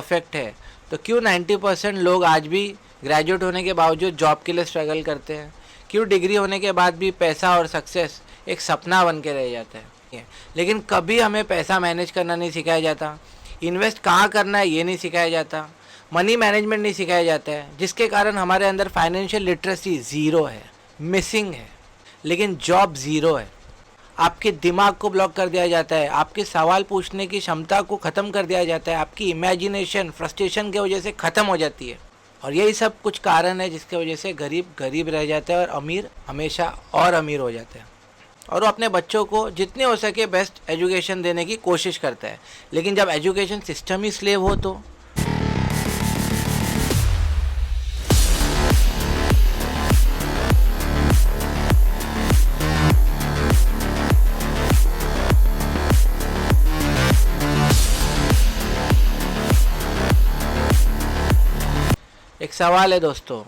Perfect है तो क्यों 90% लोग आज भी ग्रेजुएट होने के बावजूद जॉब के लिए स्ट्रगल करते हैं? क्यों डिग्री होने के बाद भी पैसा और सक्सेस एक सपना बन के रह जाता है? लेकिन कभी हमें पैसा मैनेज करना नहीं सिखाया जाता, इन्वेस्ट कहाँ करना है ये नहीं सिखाया जाता, मनी मैनेजमेंट नहीं सिखाया जाता है, जिसके कारण हमारे अंदर फाइनेंशियल लिटरेसी ज़ीरो है, मिसिंग है। लेकिन जॉब ज़ीरो है। आपके दिमाग को ब्लॉक कर दिया जाता है, आपके सवाल पूछने की क्षमता को ख़त्म कर दिया जाता है, आपकी इमेजिनेशन फ्रस्ट्रेशन की वजह से ख़त्म हो जाती है। और यही सब कुछ कारण है जिसके वजह से गरीब गरीब रह जाता है और अमीर हमेशा और अमीर हो जाता है। और वो अपने बच्चों को जितने हो सके बेस्ट एजुकेशन देने की कोशिश करता है, लेकिन जब एजुकेशन सिस्टम ही स्लेव हो तो एक सवाल है दोस्तों,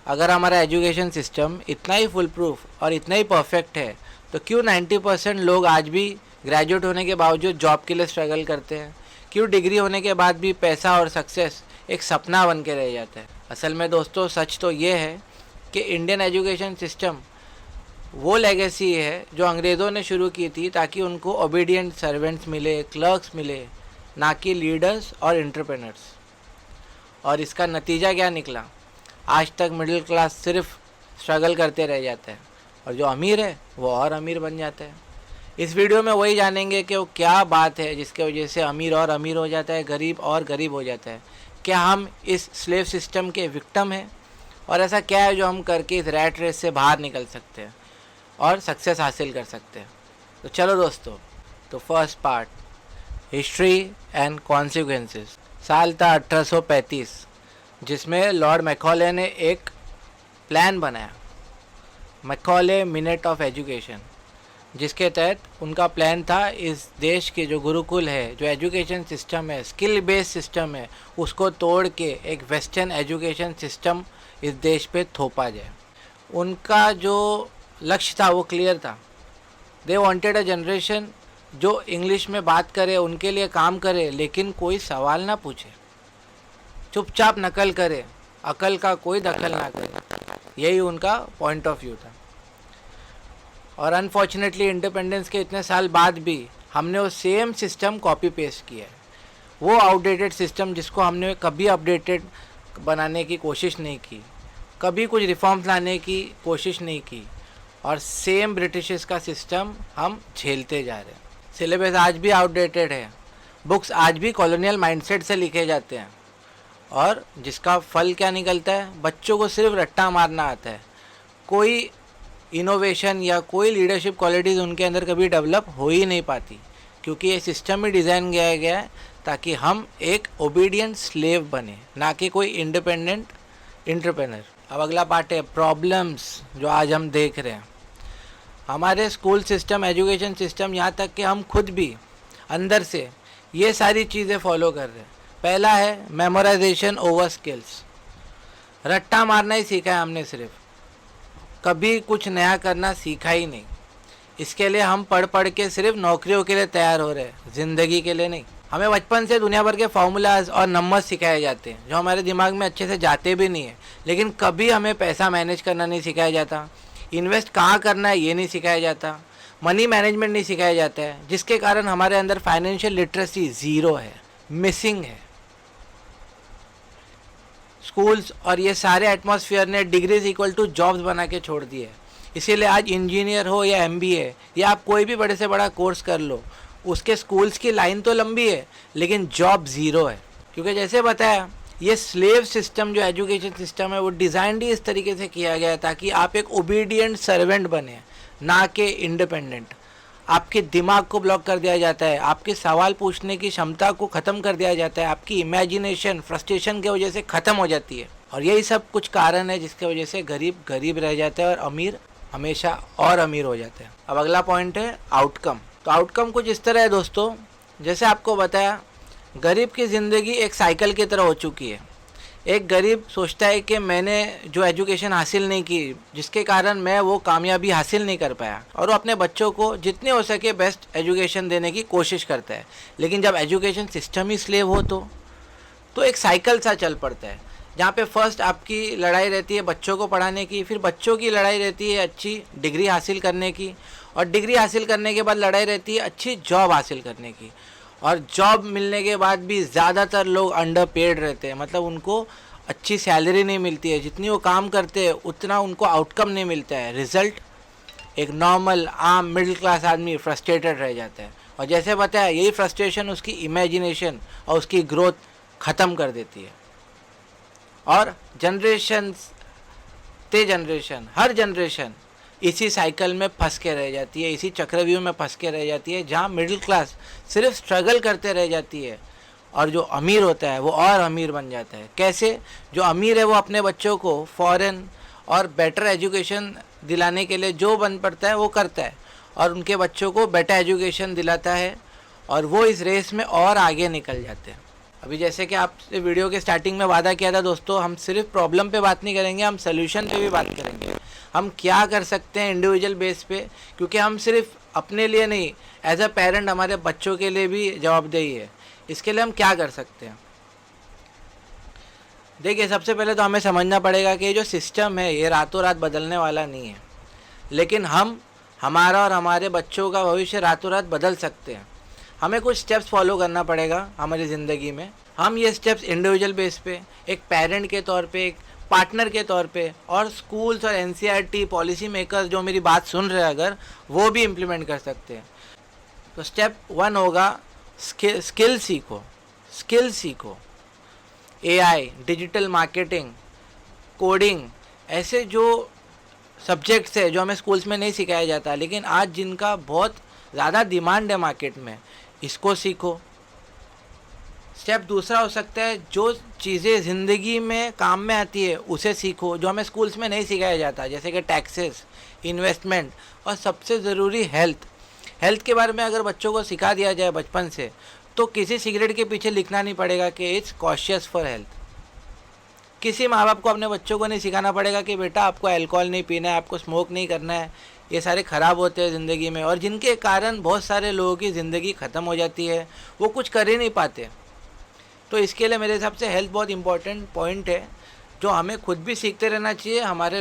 अगर हमारा एजुकेशन सिस्टम इतना ही फुल प्रूफ और इतना ही परफेक्ट है तो क्यों 90% लोग आज भी ग्रेजुएट होने के बावजूद जॉब के लिए स्ट्रगल करते हैं? क्यों डिग्री होने के बाद भी पैसा और सक्सेस एक सपना बन के रह जाता है? असल में दोस्तों सच तो ये है कि इंडियन एजुकेशन सिस्टम वो लेगेसी है जो अंग्रेज़ों ने शुरू की थी ताकि उनको ओबीडियंट सर्वेंट्स मिले, क्लर्क्स मिले, ना कि लीडर्स और एंटरप्रेन्योर्स। और इसका नतीजा क्या निकला? आज तक मिडिल क्लास सिर्फ स्ट्रगल करते रह जाता है और जो अमीर है वो और अमीर बन जाता है। इस वीडियो में वही जानेंगे कि वो क्या बात है जिसके वजह से अमीर और अमीर हो जाता है, गरीब और गरीब हो जाता है। क्या हम इस स्लेव सिस्टम के विक्टिम हैं और ऐसा क्या है जो हम करके इस रैट रेस से बाहर निकल सकते हैं और सक्सेस हासिल कर सकते हैं? तो चलो दोस्तों, तो first part, history and consequences. साल था 1835 जिसमें लॉर्ड मैकॉले ने एक प्लान बनाया, मैकॉले मिनट ऑफ एजुकेशन, जिसके तहत उनका प्लान था इस देश के जो गुरुकुल है, जो एजुकेशन सिस्टम है, स्किल बेस्ड सिस्टम है, उसको तोड़ के एक वेस्टर्न एजुकेशन सिस्टम इस पे पे थोपा जाए। उनका जो लक्ष्य था वो क्लियर था। दे वांटेड अ जनरेशन जो इंग्लिश में बात करे, उनके लिए काम करे, लेकिन कोई सवाल ना पूछे, चुपचाप नकल करे, अकल का कोई दखल ना करे। यही उनका पॉइंट ऑफ व्यू था। और अनफॉर्चुनेटली इंडिपेंडेंस के इतने साल बाद भी हमने वो सेम सिस्टम कॉपी पेस्ट किया है, वो आउटडेटेड सिस्टम जिसको हमने कभी अपडेटेड बनाने की कोशिश नहीं की, कभी कुछ रिफॉर्म्स लाने की कोशिश नहीं की, और सेम ब्रिटिशर्स का सिस्टम हम झेलते जा रहे हैं। सिलेबस आज भी आउटडेटेड है, बुक्स आज भी कॉलोनियल माइंडसेट से लिखे जाते हैं, और जिसका फल क्या निकलता है? बच्चों को सिर्फ रट्टा मारना आता है, कोई इनोवेशन या कोई लीडरशिप क्वालिटीज़ उनके अंदर कभी डेवलप हो ही नहीं पाती, क्योंकि ये सिस्टम ही डिज़ाइन किया गया है ताकि हम एक ओबीडियंट स्लेव बने, ना कि कोई इंडिपेंडेंट एंटरप्रेन्योर। अब अगला पार्ट है प्रॉब्लम्स जो आज हम देख रहे हैं। हमारे स्कूल सिस्टम, एजुकेशन सिस्टम, यहाँ तक कि हम खुद भी अंदर से ये सारी चीज़ें फॉलो कर रहे हैं। पहला है मेमोराइजेशन ओवर स्किल्स, रट्टा मारना ही सीखा है हमने, सिर्फ कभी कुछ नया करना सीखा ही नहीं। इसके लिए हम पढ़ पढ़ के सिर्फ नौकरियों के लिए तैयार हो रहे हैं, ज़िंदगी के लिए नहीं। हमें बचपन से दुनिया भर के फार्मूलाज और नंबर्स सिखाए जाते हैं जो हमारे दिमाग में अच्छे से जाते भी नहीं है, लेकिन कभी हमें पैसा मैनेज करना नहीं सिखाया जाता, इन्वेस्ट कहाँ करना है ये नहीं सिखाया जाता, मनी मैनेजमेंट नहीं सिखाया जाता है, जिसके कारण हमारे अंदर फाइनेंशियल लिटरेसी ज़ीरो है, मिसिंग है। स्कूल्स और ये सारे एटमॉस्फेयर ने डिग्रीज इक्वल टू जॉब्स बना के छोड़ दिए है। इसीलिए आज इंजीनियर हो या एमबीए या आप कोई भी बड़े से बड़ा कोर्स कर लो, उसके स्कूल्स की लाइन तो लंबी है लेकिन जॉब ज़ीरो है। क्योंकि जैसे बताया, ये स्लेव सिस्टम जो एजुकेशन सिस्टम है वो डिज़ाइंड ही इस तरीके से किया गया है ताकि आप एक ओबीडियंट सर्वेंट बने, ना कि इंडिपेंडेंट। आपके दिमाग को ब्लॉक कर दिया जाता है, आपके सवाल पूछने की क्षमता को ख़त्म कर दिया जाता है, आपकी इमेजिनेशन फ्रस्ट्रेशन की वजह से ख़त्म हो जाती है। और यही सब कुछ कारण है जिसके वजह से गरीब गरीब रह जाता है और अमीर हमेशा और अमीर हो जाते हैं। अब अगला पॉइंट है आउटकम। तो आउटकम कुछ इस तरह है दोस्तों, जैसे आपको बताया, गरीब की ज़िंदगी एक साइकिल की तरह हो चुकी है। एक गरीब सोचता है कि मैंने जो एजुकेशन हासिल नहीं की, जिसके कारण मैं वो कामयाबी हासिल नहीं कर पाया, और वो अपने बच्चों को जितने हो सके बेस्ट एजुकेशन देने की कोशिश करता है। लेकिन जब एजुकेशन सिस्टम ही स्लेव हो तो एक साइकिल सा चल पड़ता है, जहाँ पे फर्स्ट आपकी लड़ाई रहती है बच्चों को पढ़ाने की, फिर बच्चों की लड़ाई रहती है अच्छी डिग्री हासिल करने की, और डिग्री हासिल करने के बाद लड़ाई रहती है अच्छी जॉब हासिल करने की, और जॉब मिलने के बाद भी ज़्यादातर लोग अंडर पेड रहते हैं, मतलब उनको अच्छी सैलरी नहीं मिलती है, जितनी वो काम करते हैं उतना उनको आउटकम नहीं मिलता है। रिज़ल्ट एक नॉर्मल आम मिडिल क्लास आदमी फ्रस्ट्रेटेड रह जाता है, और जैसे बताया यही फ्रस्ट्रेशन उसकी इमेजिनेशन और उसकी ग्रोथ ख़त्म कर देती है। और जनरेशन हर जनरेशन इसी साइकिल में फंस के रह जाती है, इसी चक्रव्यूह में फंस के रह जाती है, जहाँ मिडिल क्लास सिर्फ स्ट्रगल करते रह जाती है और जो अमीर होता है वो और अमीर बन जाता है। कैसे? जो अमीर है वो अपने बच्चों को फॉरेन और बेटर एजुकेशन दिलाने के लिए जो बन पड़ता है वो करता है, और उनके बच्चों को बेटर एजुकेशन दिलाता है, और वो इस रेस में और आगे निकल जाते हैं। अभी जैसे कि आपसे वीडियो के स्टार्टिंग में वादा किया था दोस्तों, हम सिर्फ प्रॉब्लम पे बात नहीं करेंगे, हम सोल्यूशन पे भी बात करेंगे। हम क्या कर सकते हैं इंडिविजुअल बेस पे, क्योंकि हम सिर्फ अपने लिए नहीं, एज अ पेरेंट हमारे बच्चों के लिए भी जवाबदेही है। इसके लिए हम क्या कर सकते हैं? देखिए, सबसे पहले तो हमें समझना पड़ेगा कि ये जो सिस्टम है ये रातों रात बदलने वाला नहीं है, लेकिन हम हमारा और हमारे बच्चों का भविष्य रातों रात बदल सकते हैं। हमें कुछ स्टेप्स फॉलो करना पड़ेगा हमारी ज़िंदगी में। हम ये स्टेप्स इंडिविजुअल बेस पे, एक पेरेंट के तौर पे, एक पार्टनर के तौर पे, और स्कूल्स और एनसीईआरटी पॉलिसी मेकर्स जो मेरी बात सुन रहे हैं अगर, वो भी इम्प्लीमेंट कर सकते हैं। तो स्टेप 1 होगा स्किल सीखो। एआई, डिजिटल मार्केटिंग, कोडिंग, ऐसे जो सब्जेक्ट्स है जो हमें स्कूल्स में नहीं सिखाया जाता, लेकिन आज जिनका बहुत ज़्यादा डिमांड है मार्केट में, इसको सीखो। स्टेप दूसरा हो सकता है जो चीज़ें ज़िंदगी में काम में आती है उसे सीखो, जो हमें स्कूल्स में नहीं सिखाया जाता, जैसे कि टैक्सेस, इन्वेस्टमेंट, और सबसे ज़रूरी हेल्थ के बारे में अगर बच्चों को सिखा दिया जाए बचपन से, तो किसी सिगरेट के पीछे लिखना नहीं पड़ेगा कि इट्स कॉशियस फॉर हेल्थ। किसी माँ बाप को अपने बच्चों को नहीं सिखाना पड़ेगा कि बेटा आपको अल्कोहल नहीं पीना है, आपको स्मोक नहीं करना है, ये सारे ख़राब होते हैं ज़िंदगी में, और जिनके कारण बहुत सारे लोगों की ज़िंदगी ख़त्म हो जाती है, वो कुछ कर ही नहीं पाते। तो इसके लिए मेरे हिसाब से हेल्थ बहुत इंपॉर्टेंट पॉइंट है, जो हमें खुद भी सीखते रहना चाहिए, हमारे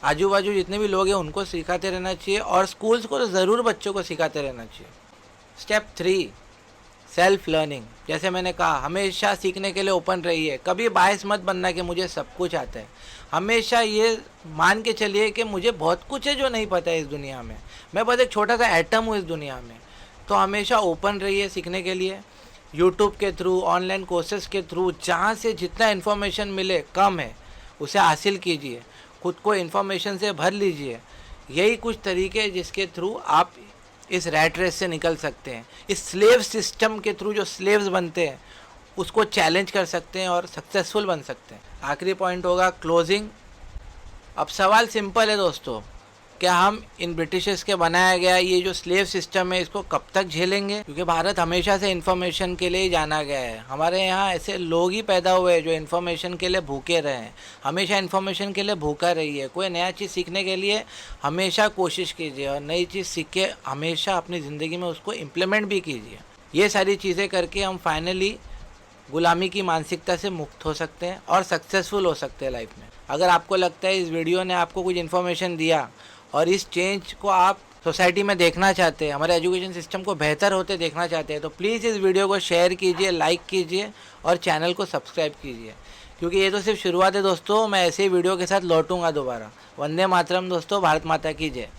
आजू बाजू जितने भी लोग हैं उनको सिखाते रहना चाहिए, और स्कूल्स को तो ज़रूर बच्चों को सिखाते रहना चाहिए। Step 3 self learning. जैसे मैंने कहा, हमेशा सीखने के लिए ओपन रहिए, कभी बायस मत बनना कि मुझे सब कुछ आता है। हमेशा ये मान के चलिए कि मुझे बहुत कुछ है जो नहीं पता है इस दुनिया में, मैं बस एक छोटा सा एटम हूँ इस दुनिया में। तो हमेशा ओपन रहिए सीखने के लिए, यूट्यूब के थ्रू, ऑनलाइन कोर्सेज के थ्रू, जहाँ से जितना इन्फॉर्मेशन मिले कम है उसे हासिल कीजिए, खुद को इन्फॉर्मेशन से भर लीजिए। यही कुछ तरीके हैं जिसके थ्रू आप इस रैट रेस से निकल सकते हैं, इस स्लेव सिस्टम के थ्रू जो स्लेव्स बनते हैं उसको चैलेंज कर सकते हैं और सक्सेसफुल बन सकते हैं। आखिरी पॉइंट होगा क्लोजिंग। अब सवाल सिंपल है दोस्तों, क्या हम इन ब्रिटिशर्स के बनाया गया ये जो स्लेव सिस्टम है इसको कब तक झेलेंगे? क्योंकि भारत हमेशा से इन्फॉर्मेशन के लिए ही जाना गया है। हमारे यहाँ ऐसे लोग ही पैदा हुए हैं जो इन्फॉर्मेशन के लिए भूखे रहे हैं, हमेशा इन्फॉर्मेशन के लिए भूखा रही है। कोई नया चीज़ सीखने के लिए हमेशा कोशिश कीजिए, और नई चीज़ सीख के हमेशा अपनी ज़िंदगी में उसको इम्प्लीमेंट भी कीजिए। ये सारी चीज़ें करके हम फाइनली गुलामी की मानसिकता से मुक्त हो सकते हैं और सक्सेसफुल हो सकते हैं लाइफ में। अगर आपको लगता है इस वीडियो ने आपको कुछ इन्फॉर्मेशन दिया और इस चेंज को आप सोसाइटी में देखना चाहते हैं, हमारे एजुकेशन सिस्टम को बेहतर होते देखना चाहते हैं, तो प्लीज़ इस वीडियो को शेयर कीजिए, लाइक कीजिए और चैनल को सब्सक्राइब कीजिए, क्योंकि ये तो सिर्फ शुरुआत है दोस्तों। मैं ऐसे ही वीडियो के साथ लौटूंगा दोबारा। वंदे मातरम दोस्तों, भारत माता की जय।